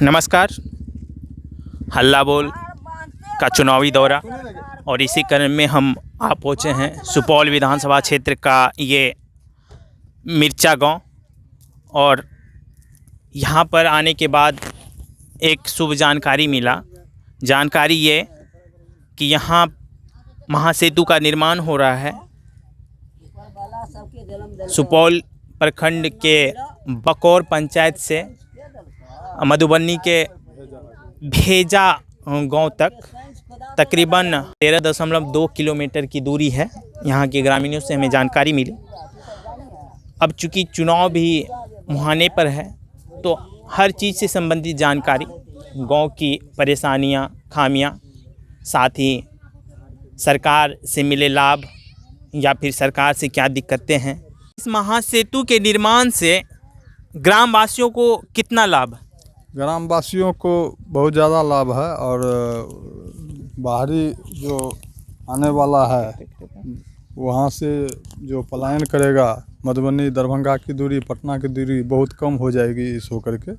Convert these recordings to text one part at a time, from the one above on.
नमस्कार। हल्ला बोल का चुनावी दौरा और इसी क्रम में हम पहुँचे हैं सुपौल विधानसभा क्षेत्र का ये मिर्चा गांव। और यहाँ पर आने के बाद एक शुभ जानकारी मिला। जानकारी ये कि यहाँ महासेतु का निर्माण हो रहा है। सुपौल प्रखंड के बकौर पंचायत से मधुबनी के भेजा गांव तक तकरीबन 13.2 किलोमीटर की दूरी है। यहाँ के ग्रामीणों से हमें जानकारी मिली। अब चूँकि चुनाव भी मुहाने पर है तो हर चीज़ से संबंधित जानकारी, गांव की परेशानियां, खामियां, साथ ही सरकार से मिले लाभ या फिर सरकार से क्या दिक्कतें हैं। इस महासेतु के निर्माण से ग्रामवासियों को कितना लाभ? ग्रामवासियों को बहुत ज़्यादा लाभ है और बाहरी जो आने वाला है वहाँ से जो पलायन करेगा, मधुबनी दरभंगा की दूरी, पटना की दूरी बहुत कम हो जाएगी। इस होकर के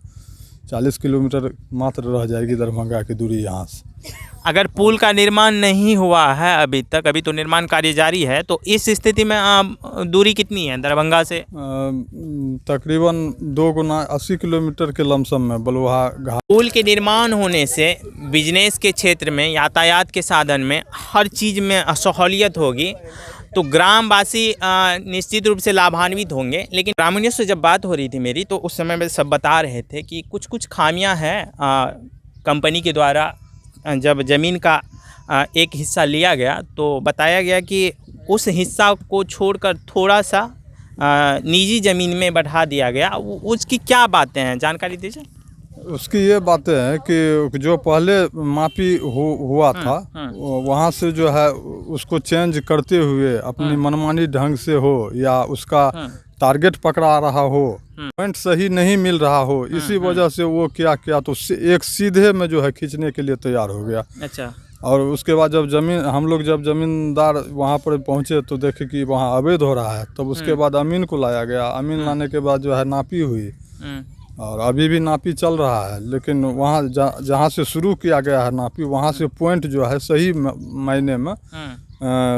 40 किलोमीटर मात्र रह जाएगी दरभंगा की दूरी यहाँ से। अगर पुल का निर्माण नहीं हुआ है अभी तक, अभी तो निर्माण कार्य जारी है, तो इस स्थिति में दूरी कितनी है दरभंगा से? तकरीबन 2 गुना 80 किलोमीटर के लमसम में बलुहा घाट। पुल के निर्माण होने से बिजनेस के क्षेत्र में, यातायात के साधन में, हर चीज़ में सहूलियत होगी, तो ग्रामवासी निश्चित रूप से लाभान्वित होंगे। लेकिन ग्रामीणों से जब बात हो रही थी मेरी, तो उस समय में सब बता रहे थे कि कुछ खामियां हैं। कंपनी के द्वारा जब ज़मीन का एक हिस्सा लिया गया तो बताया गया कि उस हिस्सा को छोड़कर थोड़ा सा निजी ज़मीन में बढ़ा दिया गया। उसकी क्या बातें हैं, जानकारी दीजिए। उसकी ये बातें हैं कि जो पहले मापी हुआ था वहाँ से जो है उसको चेंज करते हुए अपनी मनमानी ढंग से हो या उसका टारगेट पकड़ा रहा हो, पॉइंट सही नहीं मिल रहा हो, इसी वजह से वो क्या किया तो एक सीधे में जो है खींचने के लिए तैयार हो गया। अच्छा। और उसके बाद जब हम लोग जब ज़मींदार वहाँ पर पहुँचे तो देखे कि वहाँ अवैध हो रहा है। तब उसके बाद अमीन को लाया गया। अमीन लाने के बाद जो है नापी हुई और अभी भी नापी चल रहा है। लेकिन वहाँ जहाँ से शुरू किया गया है नापी, वहाँ से पॉइंट जो है सही मायने में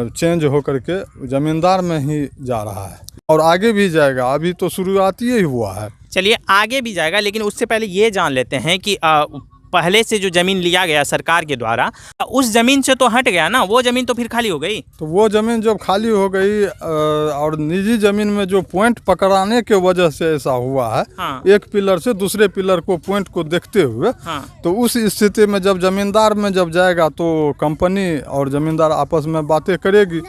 चेंज होकर के ज़मींदार में ही जा रहा है और आगे भी जाएगा। अभी तो शुरुआती ही हुआ है। चलिए, आगे भी जाएगा, लेकिन उससे पहले ये जान लेते हैं कि पहले से जो ज़मीन लिया गया सरकार के द्वारा, उस ज़मीन से तो हट गया ना, वो ज़मीन तो फिर खाली हो गई। तो वो ज़मीन जब खाली हो गई और निजी ज़मीन में जो पॉइंट पकड़ाने के वजह से ऐसा हुआ है। एक पिलर से दूसरे पिलर को पॉइंट को देखते हुए तो उस स्थिति में जब ज़मींदार में जब जाएगा तो कंपनी और ज़मींदार आपस में बातें करेगी।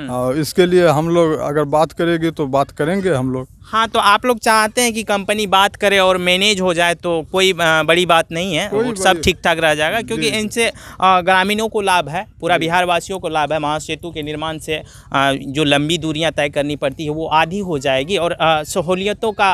और इसके लिए हम लोग अगर बात करेगी तो बात करेंगे हम लोग। हाँ, तो आप लोग चाहते हैं कि कंपनी बात करे और मैनेज हो जाए तो कोई बड़ी बात नहीं है, सब ठीक ठाक रह जाएगा, क्योंकि इनसे ग्रामीणों को लाभ है, पूरा बिहार वासियों को लाभ है। महासेतु के निर्माण से जो लंबी दूरियां तय करनी पड़ती है वो आधी हो जाएगी और सहूलियतों का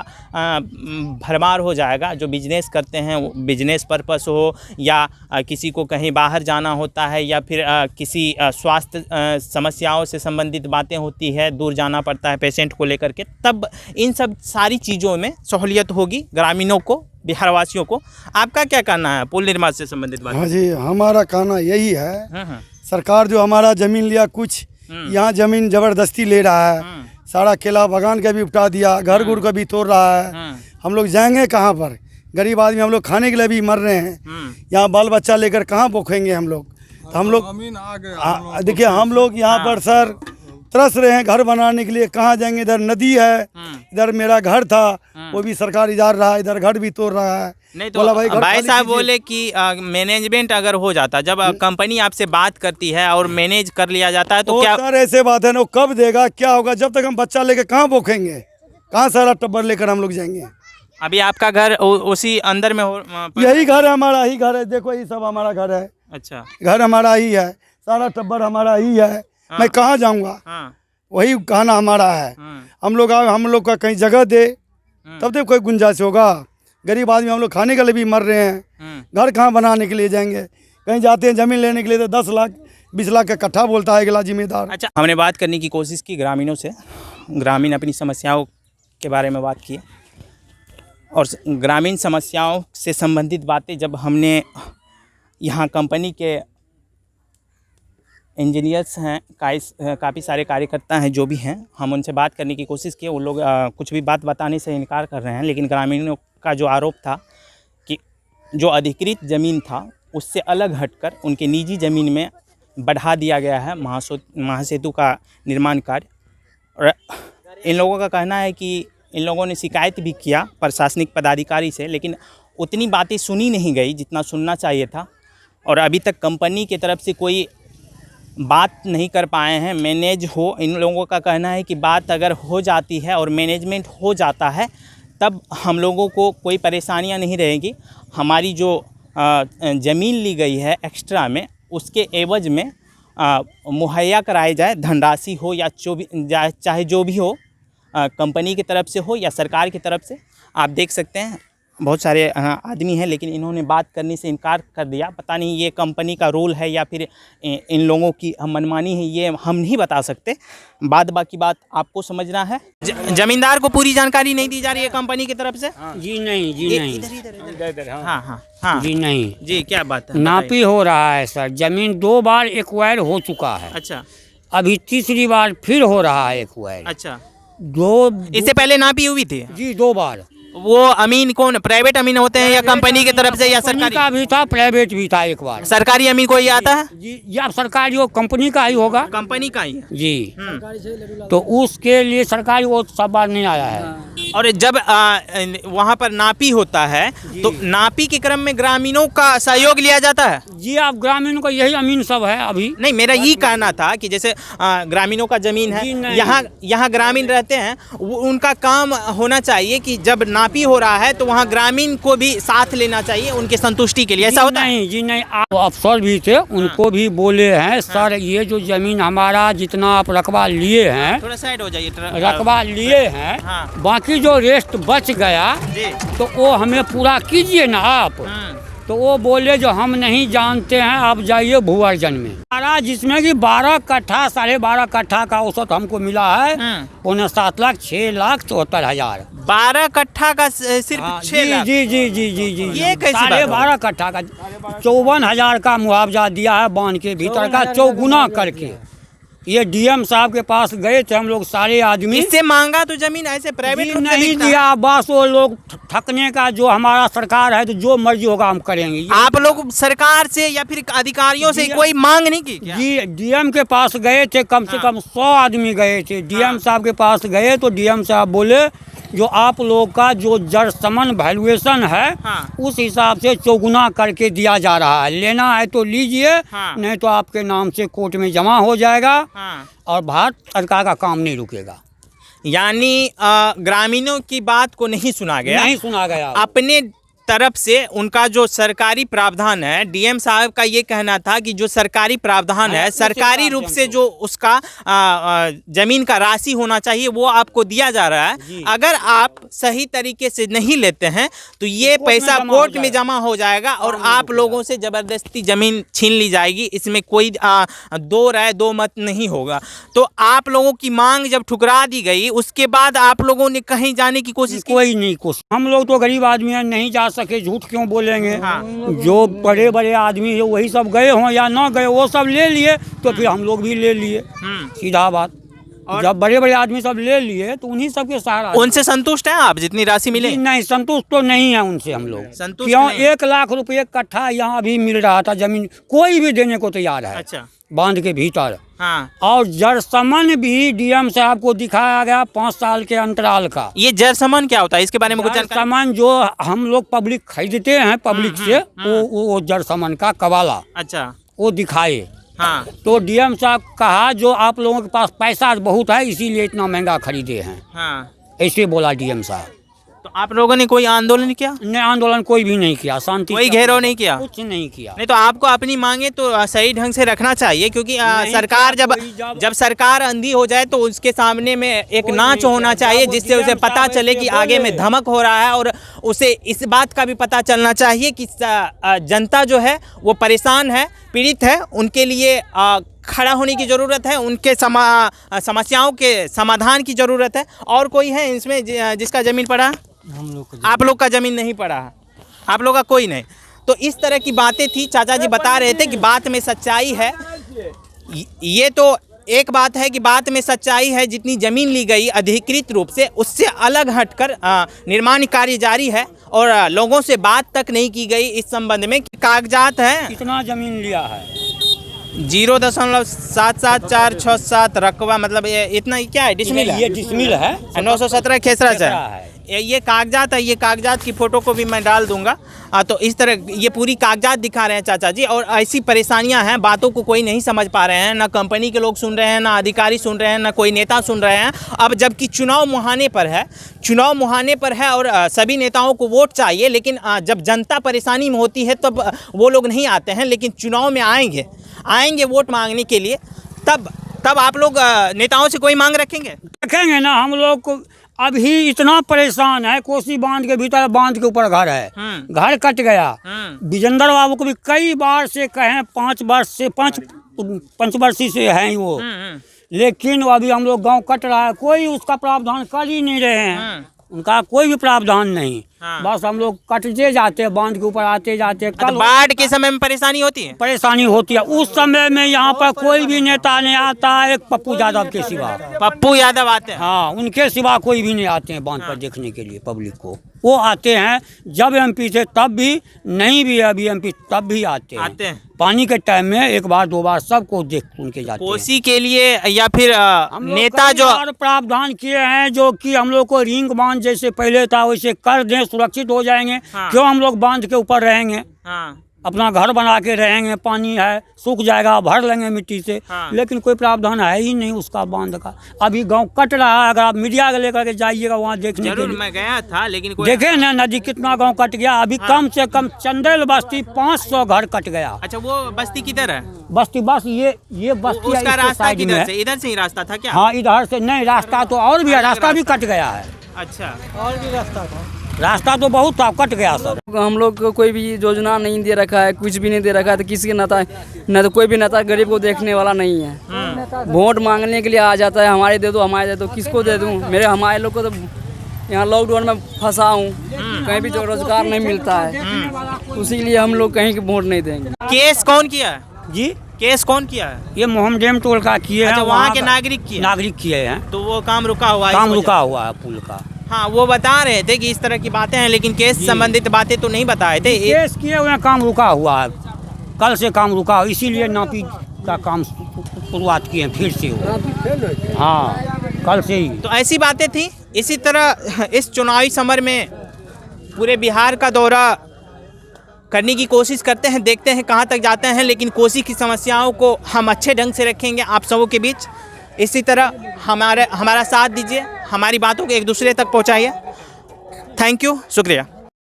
भरमार हो जाएगा। जो बिजनेस करते हैं, बिजनेस पर्पस हो या किसी को कहीं बाहर जाना होता है या फिर किसी स्वास्थ्य समस्याओं से संबंधित बातें होती है, दूर जाना पड़ता है पेशेंट को लेकर के, तब इन सब सारी चीज़ों में सहूलियत होगी ग्रामीणों को, बिहार वासियों को। आपका क्या कहना है पुल निर्माण से संबंधित बात? हाँ जी, हमारा कहना यही है। सरकार जो हमारा ज़मीन लिया, कुछ यहाँ ज़मीन ज़बरदस्ती ले रहा है। सारा केला बागान का भी उपटा दिया, घर गुड़ का भी तोड़ रहा है। हम लोग जाएंगे कहाँ पर? गरीब आदमी हम लोग खाने के लिए भी मर रहे हैं। यहाँ बाल बच्चा लेकर कहाँ भूखेंगे हम लोग? तो हम लोग देखिए, हम लोग यहाँ पर सर तरस रहे हैं घर बनाने के लिए। कहाँ जाएंगे? इधर नदी है, इधर मेरा घर था वो भी सरकार इजार रहा है, इधर घर भी तोड़ रहा है। नहीं तो भाई साहब बोले कि मैनेजमेंट अगर हो जाता, जब कंपनी आपसे बात करती है और मैनेज कर लिया जाता है तो क्या सर ऐसे बात है ना, वो कब देगा? क्या होगा? जब तक हम बच्चा लेकर कहाँ भूखेंगे? कहाँ सारा टब्बर लेकर हम लोग जाएंगे? अभी आपका घर उसी अंदर में हो? यही घर है, हमारा ही घर है। देखो ये सब हमारा घर है। अच्छा, घर हमारा ही है, सारा टब्बर हमारा ही है। मैं कहाँ जाऊँगा? वही कहना हमारा है। हम लोग का कहीं जगह दे तब तो कोई गुंजाइश होगा। गरीब आदमी हम लोग खाने के लिए भी मर रहे हैं। घर कहाँ बनाने के लिए जाएंगे? कहीं जाते हैं ज़मीन लेने के लिए तो 10 लाख 20 लाख का कट्ठा बोलता है अगला जिम्मेदार। अच्छा, हमने बात करने की कोशिश की ग्रामीणों से, ग्रामीण अपनी समस्याओं के बारे में बात की। और ग्रामीण समस्याओं से संबंधित बातें जब हमने यहाँ कंपनी के इंजीनियर्स हैं, काफ़ी सारे कार्यकर्ता हैं जो भी हैं, हम उनसे बात करने की कोशिश की। वो लोग कुछ भी बात बताने से इनकार कर रहे हैं। लेकिन ग्रामीणों का जो आरोप था कि जो अधिकृत ज़मीन था उससे अलग हटकर उनके निजी ज़मीन में बढ़ा दिया गया है महासेतु का निर्माण कार्य। और इन लोगों का कहना है कि इन लोगों ने शिकायत भी किया प्रशासनिक पदाधिकारी से, लेकिन उतनी बातें सुनी नहीं गई जितना सुनना चाहिए था। और अभी तक कंपनी की तरफ से कोई बात नहीं कर पाए हैं, मैनेज हो। इन लोगों का कहना है कि बात अगर हो जाती है और मैनेजमेंट हो जाता है तब हम लोगों को कोई परेशानियां नहीं रहेगी। हमारी जो ज़मीन ली गई है एक्स्ट्रा में, उसके एवज में मुहैया कराई जाए, धनराशि हो या चाहे जो भी हो, कंपनी की तरफ से हो या सरकार की तरफ से। आप देख सकते हैं बहुत सारे आदमी हैं, लेकिन इन्होंने बात करने से इनकार कर दिया। पता नहीं ये कंपनी का रोल है या फिर इन लोगों की मनमानी है, ये हम नहीं बता सकते। बाकी बात आपको समझना है। जमींदार को पूरी जानकारी नहीं दी जा रही है कंपनी की तरफ से? जी नहीं, जी नहीं। इधर हाँ जी नहीं जी, क्या बात है? नापी हो रहा है सर। जमीन 2 बार एक्वायर हो चुका है। अच्छा, अभी तीसरी बार फिर हो रहा है एक्वायर। अच्छा। इससे पहले नापी हुई थी? जी 2 बार। वो अमीन कौन, प्राइवेट अमीन होते हैं या कंपनी की तरफ से या सरकारी? का भी था, प्राइवेट भी था एक बार। सरकारी अमीन कोई आता है? जी, या सरकारी हो, कंपनी का ही होगा। कंपनी का ही है जी। तो उसके लिए सरकारी वो सब बार नहीं आया है। और जब वहाँ पर नापी होता है तो नापी के क्रम में ग्रामीणों का सहयोग लिया जाता है? जी, आप ग्रामीणों का यही अमीन सब है अभी। नहीं, मेरा ये कहना था कि जैसे ग्रामीणों का जमीन है, यहाँ ग्रामीण रहते हैं, उनका काम होना चाहिए कि जब नापी हो रहा है तो वहाँ ग्रामीण को भी साथ लेना चाहिए उनके संतुष्टि के लिए। ऐसा होता है? नहीं जी नहीं। आप अफसर भी थे, उनको भी बोले हैं सर ये जो जमीन हमारा जितना आप रकबा लिए हैं, थोड़ा साइड हो जाइए, रकबा लिए हैं, बाकी जो रेस्ट बच गया तो वो हमें पूरा कीजिए ना आप। तो वो बोले जो हम नहीं जानते हैं, आप जाइए भूअर्जन में। हमारा जिसमें कि 12 कट्ठा 12.5 कट्ठा का औसत हमको मिला है, 7.5 लाख 6,74,000। 12 कट्ठा का सिर्फ 6 लाख? जी जी जी जी जी। ये कैसे? 12.5 कट्ठा का 54,000 का मुआवजा दिया है बांध के भीतर का, 4 करके। ये डीएम साहब के पास गए थे हम लोग सारे आदमी। इससे मांगा तो जमीन ऐसे प्राइवेट नहीं दिया, बस वो लोग ठकने का। जो हमारा सरकार है तो जो मर्जी होगा हम करेंगे। आप लोग सरकार से या फिर अधिकारियों से कोई मांग नहीं की क्या? जी, डीएम के पास गए थे, कम से कम 100 आदमी गए थे। डीएम साहब के पास गए तो डीएम साहब बोले जो आप लोग का जो जरसमन वैल्यूएशन है उस हिसाब से 4 करके दिया जा रहा है। लेना है तो लीजिए, नहीं तो आपके नाम से कोर्ट में जमा हो जाएगा और भारत सरकार का काम नहीं रुकेगा। यानी ग्रामीणों की बात को नहीं सुना गया, अपने तरफ से उनका जो सरकारी प्रावधान है। डीएम साहब का ये कहना था कि जो सरकारी प्रावधान है, सरकारी रूप से जो उसका जमीन का राशि होना चाहिए वो आपको दिया जा रहा है। अगर आप सही तरीके से नहीं लेते हैं तो ये पैसा कोर्ट में जमा हो जाएगा और आप लोगों से जबरदस्ती जमीन छीन ली जाएगी। इसमें कोई दो राय दो मत नहीं होगा। तो आप लोगों की मांग जब ठुकरा दी गई उसके बाद आप लोगों ने कहीं जाने की कोशिश की? कोई नहीं कोशिश। हम लोग तो गरीब आदमी हैं, नहीं जा सके, झूठ क्यों बोलेंगे। जो बड़े बड़े आदमी है वही सब गए हों या ना गए, वो सब ले लिए तो फिर हम लोग भी ले लिए, सीधा बात। जब बड़े बड़े आदमी सब ले लिए तो उन्हीं सबके सहारा। उनसे संतुष्ट हैं आप जितनी राशि मिले? नहीं, संतुष्ट तो नहीं है उनसे हम लोग। क्यों? 1 लाख रुपये कट्ठा यहाँ अभी मिल रहा था जमीन, कोई भी देने को तैयार है। अच्छा। बांध के भीतर। और जरसमन भी डीएम साहब को दिखाया गया 5 साल के अंतराल का। ये जरसमन क्या होता है, इसके बारे में कुछ जानकारी? जरसमन जो हम लोग पब्लिक खरीदते हैं पब्लिक से, वो जरसमन का कवाला। अच्छा। वो दिखाए। तो डीएम साहब कहा जो आप लोगों के पास पैसा बहुत है इसीलिए इतना महंगा खरीदे हैं, ऐसे बोला डीएम साहब। तो आप लोगों ने कोई आंदोलन किया? नहीं, आंदोलन कोई भी नहीं किया, शांति। कोई घेराव नहीं किया? कुछ नहीं किया। नहीं तो आपको अपनी मांगे तो सही ढंग से रखना चाहिए, क्योंकि सरकार जब सरकार अंधी हो जाए तो उसके सामने में एक नाच होना चाहिए जिससे उसे पता चले कि आगे में धमक हो रहा है। और उसे इस बात का भी पता चलना चाहिए कि जनता जो है वो परेशान है, पीड़ित है, उनके लिए खड़ा होने की ज़रूरत है, उनके समस्याओं के समाधान की ज़रूरत है। और कोई है इसमें जिसका ज़मीन पड़ा? हम लोग आप लोग का जमीन नहीं पड़ा है, आप लोग का कोई नहीं। तो इस तरह की बातें थी। चाचा जी बता रहे थे कि बात में सच्चाई है। ये तो एक बात है कि बात में सच्चाई है, जितनी जमीन ली गई अधिकृत रूप से उससे अलग हटकर निर्माण कार्य जारी है और लोगों से बात तक नहीं की गई इस संबंध में। कागजात हैं, कितना जमीन लिया है? 0.77467 रकबा, मतलब ये इतना क्या है, डिसमिल है? ये डिसमिल है, 917 खेसरा से है। ये कागजात है। ये कागजात की फोटो को भी मैं डाल दूंगा। तो इस तरह ये पूरी कागजात दिखा रहे हैं चाचा जी। और ऐसी परेशानियां हैं, बातों को कोई नहीं समझ पा रहे हैं, ना कंपनी के लोग सुन रहे हैं, ना अधिकारी सुन रहे हैं, ना कोई नेता सुन रहे हैं। अब जबकि चुनाव मुहाने पर है और सभी नेताओं को वोट चाहिए, लेकिन जब जनता परेशानी में होती है तब वो लोग नहीं आते हैं। लेकिन चुनाव में आएंगे वोट मांगने के लिए, तब आप लोग नेताओं से कोई मांग रखेंगे ना। हम लोग को अभी इतना परेशान है, कोसी बांध के भीतर, बांध के ऊपर घर है, घर कट गया। विजेंद्र बाबू को भी कई बार से कहें, 5 वर्ष से पंचवर्षीय से हैं वो, लेकिन अभी हम लोग गांव कट रहा है, कोई उसका प्रावधान कर ही नहीं रहे हैं। उनका कोई भी प्रावधान नहीं। बस हम लोग कटते जाते हैं, बांध के ऊपर आते जाते। कल बाढ़ के समय में परेशानी होती है। उस समय में यहाँ पर कोई भी नेता नहीं आता, एक पप्पू यादव के सिवा। पप्पू यादव आते हैं? हाँ, उनके सिवा कोई भी नहीं आते हैं बांध पर देखने के लिए पब्लिक को। वो आते हैं जब एमपी थे तब भी, नहीं भी अभी एमपी तब भी आते हैं। पानी के टाइम में 1 बार 2 बार सबको देख उनके जाते हैं। कोसी के लिए या फिर नेता जो प्रावधान किए हैं, जो कि हम लोग को रिंग बांध जैसे पहले था वैसे कर दें, सुरक्षित हो जाएंगे। क्यों हम लोग बांध के ऊपर रहेंगे, अपना घर बना के रहेंगे, पानी है सूख जाएगा, भर लेंगे मिट्टी से। लेकिन कोई प्रावधान है ही नहीं उसका बांध का। अभी गांव कट रहा है, अगर आप मीडिया लेकर के जाइएगा वहाँ देखने के लिए। मैं गया था, लेकिन देखे ना नदी कितना गांव कट गया। अभी कम से कम चंदेल बस्ती 500 घर कट गया। अच्छा, वो बस्ती किधर है? बस्ती बस ये बस्ती उसका रास्ता किधर से? इधर से ही रास्ता था क्या? हाँ, इधर से नहीं, रास्ता तो और भी है, रास्ता भी कट गया है। अच्छा, और भी रास्ता तो बहुत था, कट गया सर। हम लोग को कोई भी योजना नहीं दे रखा है, कुछ भी नहीं दे रखा है। तो किसी के नेता न तो कोई भी नेता गरीब को देखने वाला नहीं है। वोट मांगने के लिए आ जाता है, हमारे दे दो, हमारे दे दो। किसको दे दूं? हमारे लोग को तो यहाँ लॉकडाउन में फंसा हूँ, कहीं भी रोजगार नहीं मिलता है, इसीलिए हम लोग कहीं के वोट नहीं देंगे। केस कौन किया है जी? केस कौन किया है? ये मोहम्मदेम टोल का किए हैं। वहाँ के नागरिक किए हैं। तो वो काम रुका हुआ है पुल का। हाँ, वो बता रहे थे कि इस तरह की बातें हैं, लेकिन केस संबंधित बातें तो नहीं बताए थे। केस किए हुए काम रुका हुआ है, कल से काम रुका, इसीलिए नापी का काम शुरुआत किए हैं फिर से। हाँ, कल से ही। तो ऐसी बातें थी। इसी तरह इस चुनावी समर में पूरे बिहार का दौरा करने की कोशिश करते हैं, देखते हैं कहाँ तक जाते हैं। लेकिन कोसी की समस्याओं को हम अच्छे ढंग से रखेंगे आप सबों के बीच। इसी तरह हमारा साथ दीजिए, हमारी बातों को एक दूसरे तक पहुँचाइए। थैंक यू, शुक्रिया।